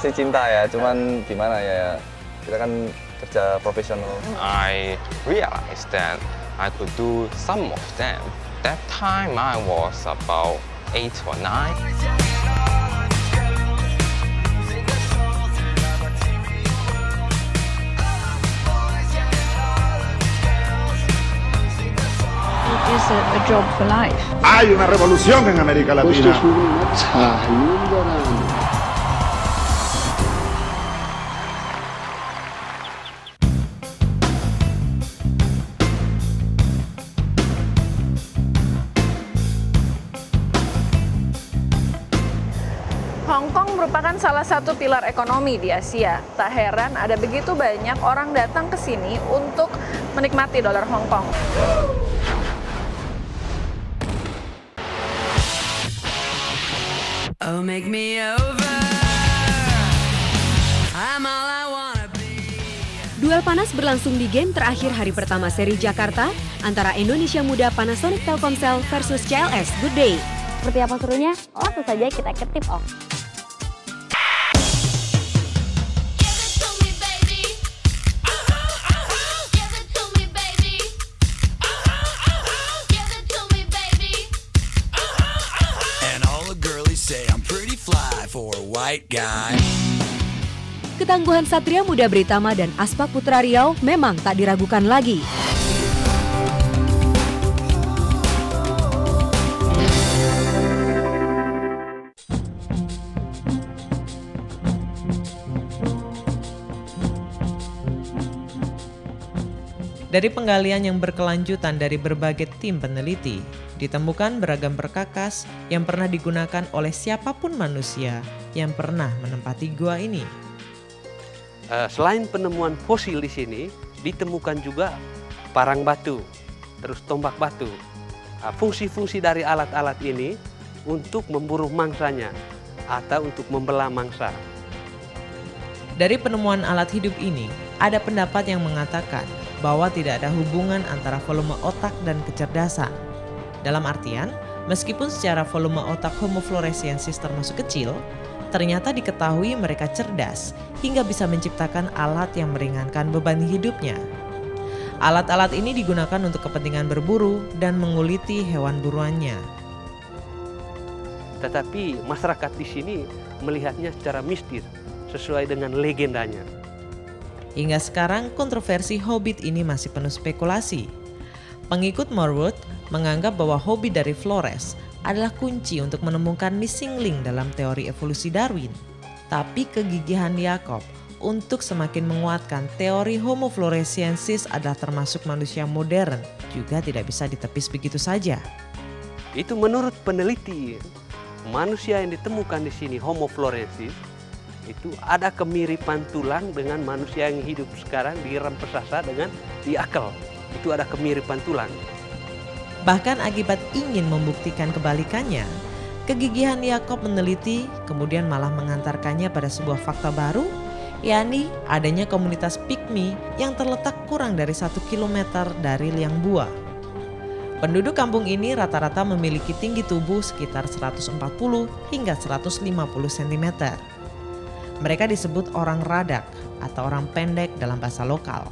pasti cinta ya, cuman gimana ya, kita kan kerja profesional. I realized that I could do some of them. That time I was about 8 or 9. It is a job for life. Hay una revolución en América Latina. Hong Kong merupakan salah satu pilar ekonomi di Asia. Tak heran ada begitu banyak orang datang ke sini untuk menikmati dolar Hong Kong. Oh, make me over. I'm all I wanna be. Duel panas berlangsung di game terakhir hari pertama seri Jakarta antara Indonesia Muda Panasonic Telkomsel versus CLS Good Day. Seperti apa serunya? Langsung saja kita ke tip off. Ketangguhan Satria Muda Britama dan Aspak Putra Riau memang tak diragukan lagi. Dari penggalian yang berkelanjutan dari berbagai tim peneliti, ditemukan beragam perkakas yang pernah digunakan oleh siapapun manusia yang pernah menempati gua ini. Selain penemuan fosil di sini, ditemukan juga parang batu, terus tombak batu. Fungsi-fungsi dari alat-alat ini untuk memburu mangsanya atau untuk membelah mangsa. Dari penemuan alat hidup ini, ada pendapat yang mengatakan bahwa tidak ada hubungan antara volume otak dan kecerdasan. Dalam artian, meskipun secara volume otak Homo floresiensis termasuk kecil, ternyata diketahui mereka cerdas hingga bisa menciptakan alat yang meringankan beban hidupnya. Alat-alat ini digunakan untuk kepentingan berburu dan menguliti hewan buruannya. Tetapi masyarakat di sini melihatnya secara mistis, sesuai dengan legendanya. Hingga sekarang kontroversi Hobbit ini masih penuh spekulasi. Pengikut Morwood menganggap bahwa hobi dari Flores adalah kunci untuk menemukan missing link dalam teori evolusi Darwin. Tapi kegigihan Jacob untuk semakin menguatkan teori Homo floresiensis adalah termasuk manusia modern juga tidak bisa ditepis begitu saja. Itu menurut peneliti, manusia yang ditemukan di sini Homo floresiensis itu ada kemiripan tulang dengan manusia yang hidup sekarang di Rempesasa dengan di akal. Itu ada kemiripan tulang. Bahkan akibat ingin membuktikan kebalikannya, kegigihan Jacob meneliti kemudian malah mengantarkannya pada sebuah fakta baru, yakni adanya komunitas Pygmy yang terletak kurang dari 1 kilometer dari liang buah. Penduduk kampung ini rata-rata memiliki tinggi tubuh sekitar 140 hingga 150 cm. Mereka disebut orang radak atau orang pendek dalam bahasa lokal.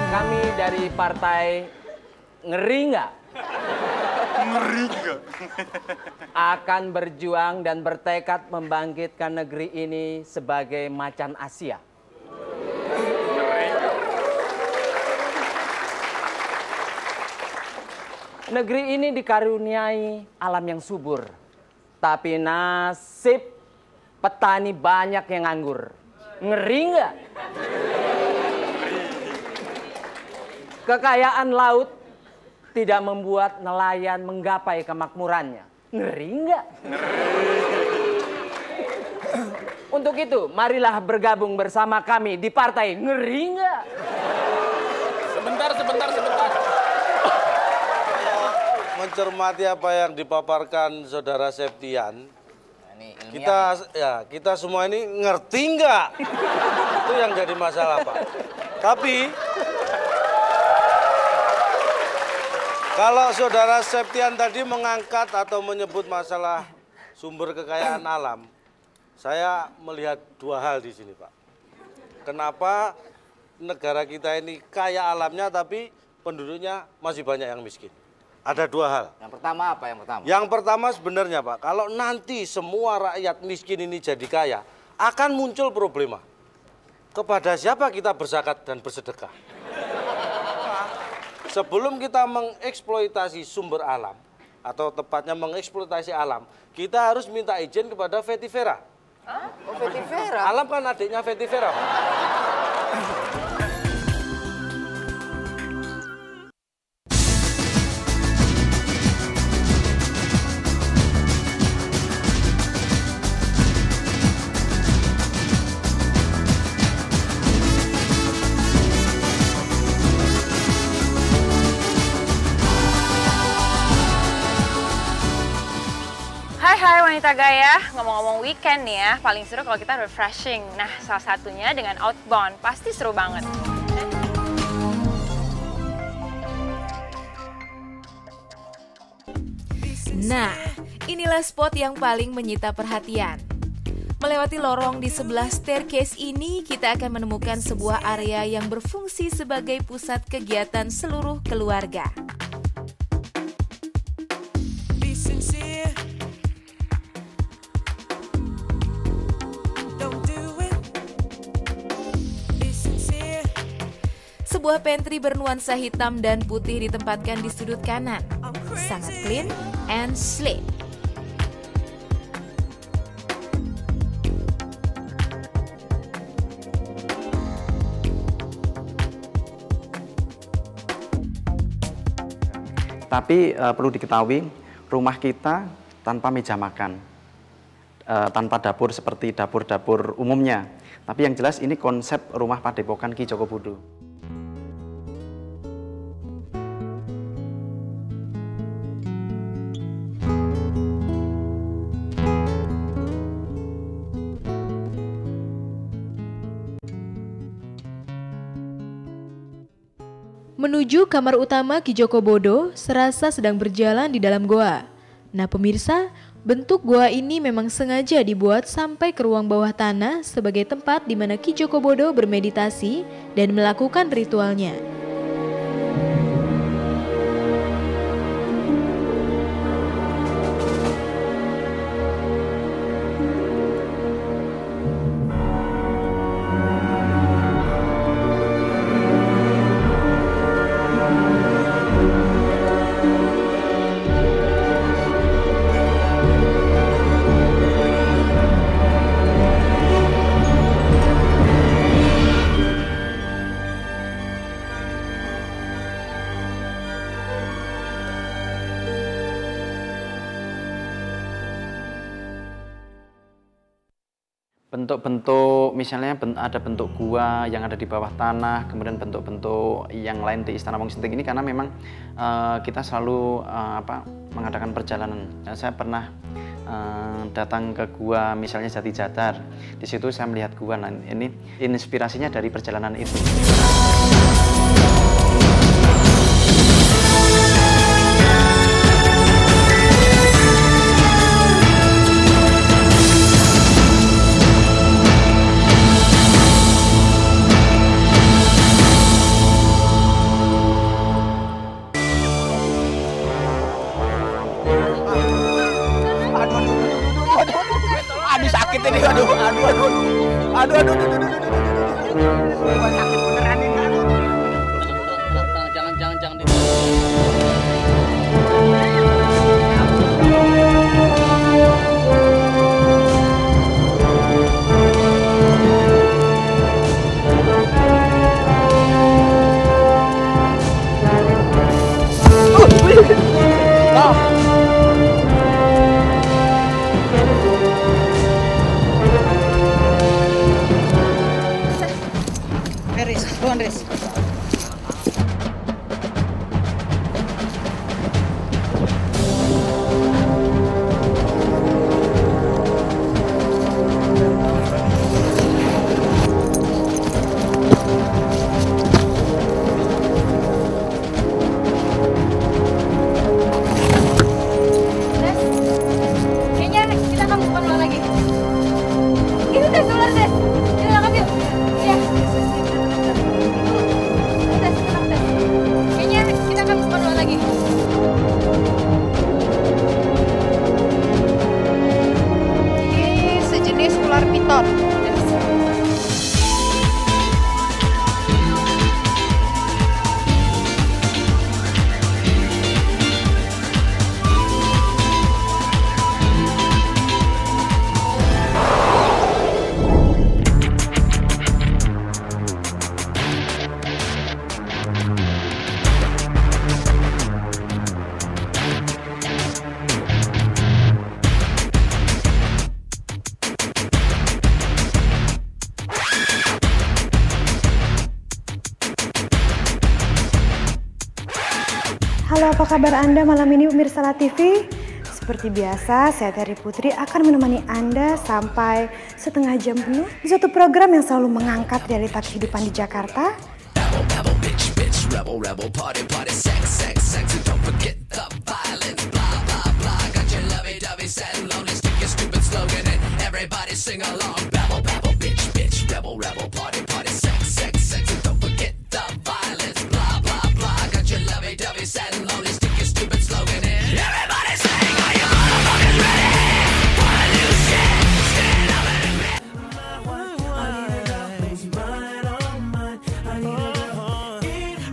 Kami dari partai Ngeri Nggak? Ngeri nggak? Akan berjuang dan bertekad membangkitkan negeri ini sebagai macan Asia. Negeri ini dikaruniai alam yang subur, tapi nasib petani banyak yang nganggur. Ngeri nggak? Kekayaan laut tidak membuat nelayan menggapai kemakmurannya. Ngeri nggak? Untuk itu, marilah bergabung bersama kami di partai Ngeri nggak? Sebentar. Mencermati apa yang dipaparkan Saudara Septian, kita semua ini ngerti nggak? Itu yang jadi masalah, Pak. Kalau Saudara Septian tadi mengangkat atau menyebut masalah sumber kekayaan alam, saya melihat dua hal di sini, Pak. Kenapa negara kita ini kaya alamnya tapi penduduknya masih banyak yang miskin? Ada dua hal. Yang pertama apa yang pertama? Yang pertama sebenarnya, Pak, kalau nanti semua rakyat miskin ini jadi kaya, akan muncul problema. Kepada siapa kita berzakat dan bersedekah? Sebelum kita mengeksploitasi sumber alam, atau tepatnya mengeksploitasi alam, kita harus minta izin kepada Vetivera. Oh, Vetivera? Alam kan adiknya Vetivera, Pak. Hai wanita gaya, ngomong-ngomong weekend nih ya, paling seru kalau kita refreshing. Nah, salah satunya dengan outbound, pasti seru banget. Nah, inilah spot yang paling menyita perhatian. Melewati lorong di sebelah staircase ini, kita akan menemukan sebuah area yang berfungsi sebagai pusat kegiatan seluruh keluarga. Sebuah pantry bernuansa hitam dan putih ditempatkan di sudut kanan. Sangat clean and sleek. Tapi perlu diketahui, rumah kita tanpa meja makan, tanpa dapur seperti dapur-dapur umumnya. Tapi yang jelas ini konsep rumah Padepokan Ki Joko Budo. Menuju kamar utama Ki Joko Budo, serasa sedang berjalan di dalam goa. Nah pemirsa, bentuk goa ini memang sengaja dibuat sampai ke ruang bawah tanah sebagai tempat di mana Ki Joko Budo bermeditasi dan melakukan ritualnya. Bentuk-bentuk, misalnya ada bentuk gua yang ada di bawah tanah, kemudian bentuk-bentuk yang lain di Istana Wong Sinting ini karena memang kita selalu mengadakan perjalanan. Saya pernah datang ke gua misalnya Jati Jatar, di situ saya melihat gua. Nah, ini inspirasinya dari perjalanan itu. Aduh sakit ini, aduh. Sakit beneran ini, aduh. Jangan. Go Andre. motor. Halo, apa kabar Anda malam ini pemirsa La TV? Seperti biasa, saya Terry Putri akan menemani Anda sampai setengah jam penuh di suatu program yang selalu mengangkat realita kehidupan di Jakarta.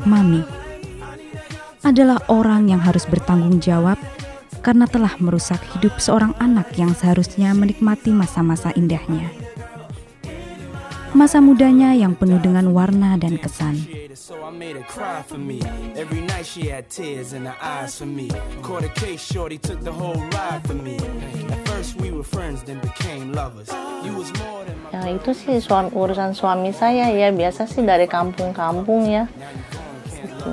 Mami adalah orang yang harus bertanggung jawab karena telah merusak hidup seorang anak yang seharusnya menikmati masa-masa indahnya. Masa mudanya yang penuh dengan warna dan kesan. Ya itu sih urusan suami saya ya, biasa sih dari kampung-kampung ya. Gitu.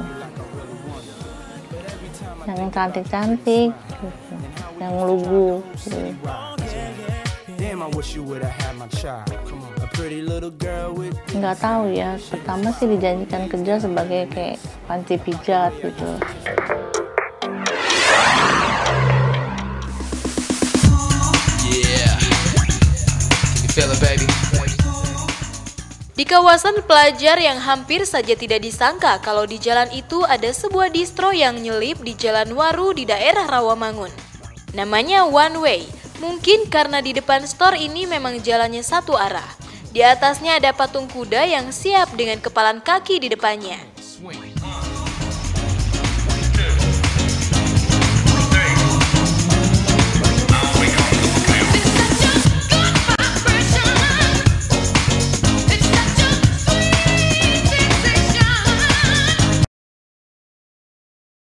Yang cantik-cantik, gitu. Yang lugu. Gitu. Nggak tahu ya, pertama sih dijanjikan kerja sebagai kayak panci pijat gitu. Di kawasan pelajar yang hampir saja tidak disangka kalau di jalan itu ada sebuah distro yang nyelip di Jalan Waru di daerah Rawamangun. Namanya One Way, mungkin karena di depan store ini memang jalannya satu arah. Di atasnya ada patung kuda yang siap dengan kepalan kaki di depannya.